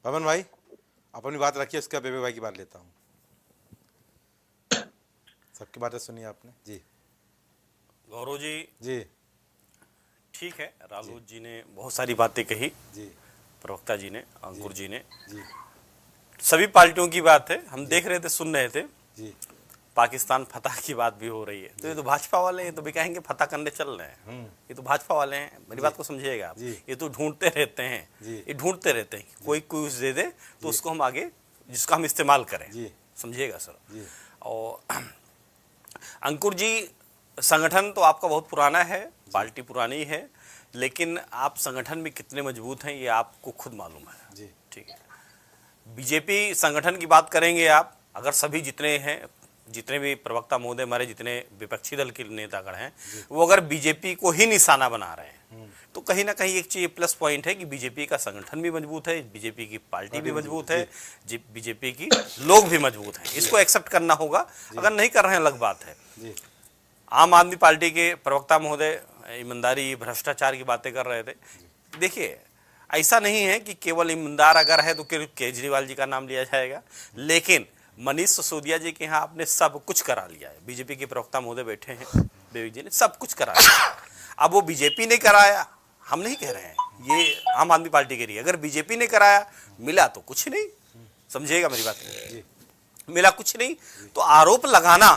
पवन भाई अपनी बात रखिए, उसके बाद बेबे भाई की बात लेता हूँ। सबकी बातें सुनिए आपने जी। गौरव जी जी ठीक है, रालोद जी ने बहुत सारी बातें कही, जी प्रवक्ता जी ने, अंकुर जी ने, जी सभी पार्टियों की बात है, हम देख रहे थे, सुन रहे थे। जी पाकिस्तान फतह की बात भी हो रही है, तो ये तो भाजपा वाले हैं, तो भी कहेंगे फतह करने चल रहे हैं। ये तो भाजपा वाले हैं, मेरी बात को समझिएगा आप। जी। ये तो ढूंढते रहते हैं, जी। ये ढूंढते रहते हैं, कोई कुछ दे दे तो उसको हम आगे, जिसका हम इस्तेमाल करें। जी। समझिएगा सर। जी। और अंकुर जी, संगठन तो आपका बहुत पुराना है, पार्टी पुरानी है, लेकिन आप संगठन में कितने मजबूत हैं ये आपको खुद मालूम है। जी। ठीक है, बीजेपी संगठन की बात करेंगे आप, अगर सभी जितने हैं, जितने भी प्रवक्ता महोदय हमारे, जितने विपक्षी दल के नेतागण हैं, वो अगर बीजेपी को ही निशाना बना रहे हैं, तो कहीं ना कहीं एक चीज प्लस पॉइंट है कि बीजेपी का संगठन भी मजबूत है, बीजेपी की पार्टी भी मजबूत है, बीजेपी की लोग भी मजबूत हैं। इसको एक्सेप्ट करना होगा, अगर नहीं कर रहे हैं अलग बात है। आम आदमी पार्टी के प्रवक्ता महोदय ईमानदारी, भ्रष्टाचार की बातें कर रहे थे। देखिए, ऐसा नहीं है कि केवल ईमानदार अगर है तो केजरीवाल जी का नाम लिया जाएगा, लेकिन मनीष सिसोदिया जी के यहाँ आपने सब कुछ करा लिया है। बीजेपी के प्रवक्ता महोदय बैठे हैं, विवेक जी ने सब कुछ करा लिया। अब वो बीजेपी ने कराया, हम नहीं कह रहे हैं, ये आम आदमी पार्टी के लिए, अगर बीजेपी ने कराया, मिला तो कुछ नहीं, समझिएगा मेरी बात, मिला कुछ नहीं, तो आरोप लगाना,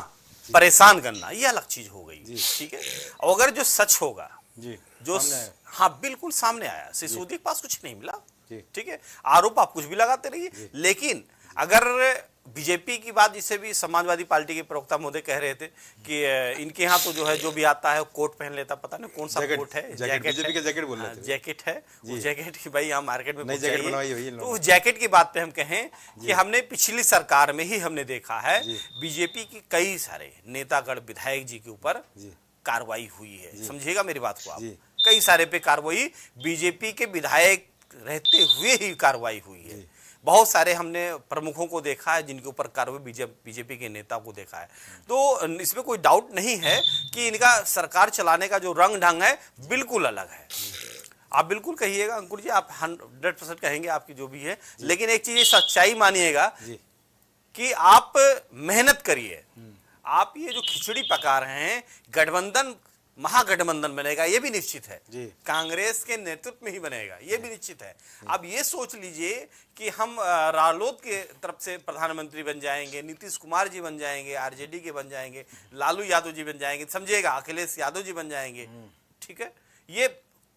परेशान करना, ये अलग चीज हो गई। ठीक है, और अगर जो सच होगा, जो हाँ बिल्कुल सामने आया, सिसोदिया के पास कुछ नहीं मिला, ठीक है, आरोप आप कुछ भी लगाते रहिए, लेकिन अगर बीजेपी की बात, जिसे भी समाजवादी पार्टी के प्रवक्ता महोदय कह रहे थे कि इनके यहाँ तो जो है, जो भी आता है कोट पहन लेता, पता नहीं कौन सा कोट है, जैकेट है, वो जैकेट की भाई यहाँ मार्केट में चाहिए, तो उस जैकेट की बात पे हम कहें कि हमने पिछली सरकार में ही हमने देखा है, बीजेपी की कई सारे नेतागण, विधायक जी के ऊपर कार्रवाई हुई है। समझिएगा मेरी बात को आप, कई सारे पे कार्रवाई बीजेपी के विधायक रहते हुए ही कार्रवाई हुई है। बहुत सारे हमने प्रमुखों को देखा है जिनके ऊपर कार्रवाई, बीजेपी के नेता को देखा है। तो इसमें कोई डाउट नहीं है कि इनका सरकार चलाने का जो रंग ढंग है बिल्कुल अलग है। आप बिल्कुल कहिएगा अंकुर जी, आप 100% कहेंगे आपकी जो भी है, लेकिन एक चीज सच्चाई मानिएगा कि आप मेहनत करिए। आप ये जो खिचड़ी पका रहे हैं, गठबंधन, महागठबंधन बनेगा, ये भी निश्चित है, कांग्रेस के नेतृत्व में ही बनेगा, ये भी निश्चित है। अब ये सोच लीजिए कि हम रालोद के तरफ से प्रधानमंत्री बन जाएंगे, नीतीश कुमार जी बन जाएंगे, आरजेडी के बन जाएंगे, लालू यादव जी बन जाएंगे, समझिएगा अखिलेश यादव जी बन जाएंगे, ठीक है, ये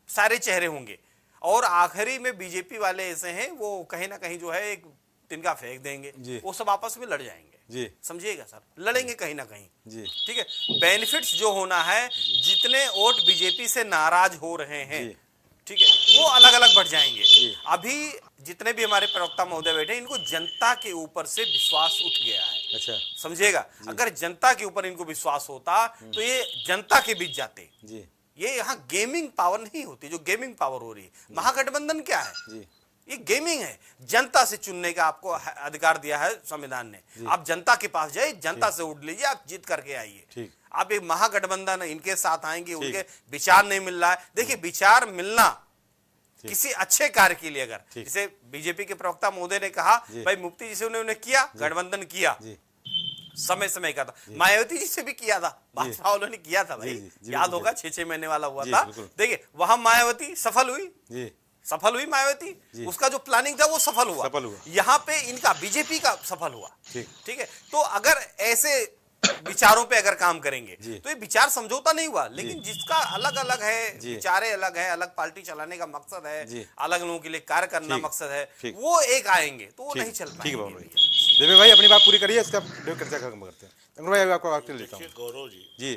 सारे चेहरे होंगे, और आखिरी में बीजेपी वाले ऐसे हैं, वो कहीं ना कहीं जो है एक तिनका फेंक देंगे, वो सब आपस में लड़ जाएंगे। समझिएगा सर, लड़ेंगे कहीं ना कहीं, ठीक है। बेनिफिट्स जो होना है, जितने वोट बीजेपी से नाराज हो रहे हैं, ठीक है, वो अलग अलग बढ़ जाएंगे। अभी जितने भी हमारे प्रवक्ता महोदय बैठे, इनको जनता के ऊपर से विश्वास उठ गया है। अच्छा, समझिएगा, अगर जनता के ऊपर इनको विश्वास होता तो ये जनता के बीच जाते। ये यहाँ गेमिंग पावर नहीं होती जो गेमिंग पावर हो रही है। महागठबंधन क्या है? ये गेमिंग है। जनता से चुनने का आपको अधिकार दिया है संविधान ने। आप जनता के पास जाइए, जनता से वोट लीजिए, आप जीत करके आइए। आप एक महागठबंधन इनके साथ आएंगे, उनके विचार नहीं मिल रहा है। देखिए, विचार मिलना किसी अच्छे कार्य के लिए, अगर जैसे बीजेपी के प्रवक्ता महोदय ने कहा, भाई मुफ्ती जी से उन्होंने किया, गठबंधन किया, समय समय का था, मायावती जी से भी किया था, भाजपा वालों ने किया था भाई, याद होगा 6-6 महीने वाला हुआ था। देखिए, वहां मायावती सफल हुई मायावती, उसका जो प्लानिंग था वो सफल हुआ। यहाँ पे इनका बीजेपी का सफल हुआ। ठीक है, तो अगर ऐसे विचारों पे अगर काम करेंगे तो ये विचार समझौता नहीं हुआ, लेकिन जिसका अलग अलग है, विचारे अलग है, अलग पार्टी चलाने का मकसद है, अलग लोगों के लिए कार्य करना मकसद है, वो एक आएंगे तो वो नहीं चल पाएंगे। देवे भाई अपनी बात पूरी करिए, इसका चर्चा खत्म करते हैं। भाई आपको लेता हूं। गौरव जी,